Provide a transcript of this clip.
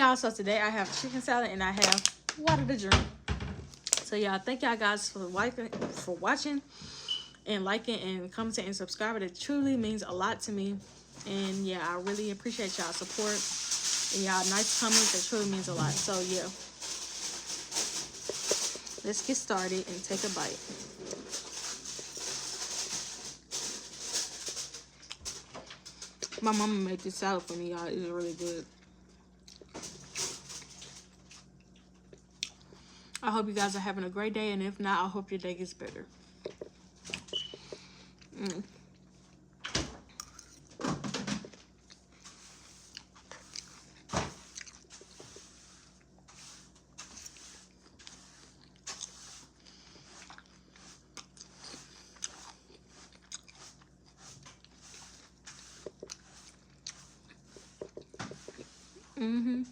y'all, so today I have chicken salad and I have water to drink. So y'all, thank y'all guys for watching and liking and commenting and subscribing. It truly means a lot to me. And yeah, I really appreciate y'all support and y'all nice comments. It truly means a lot. So yeah, let's get started and take a bite. My mama made this salad for me, y'all. It's really good. I hope you guys are having a great day, and if not, I hope your day gets better. Mm-hmm.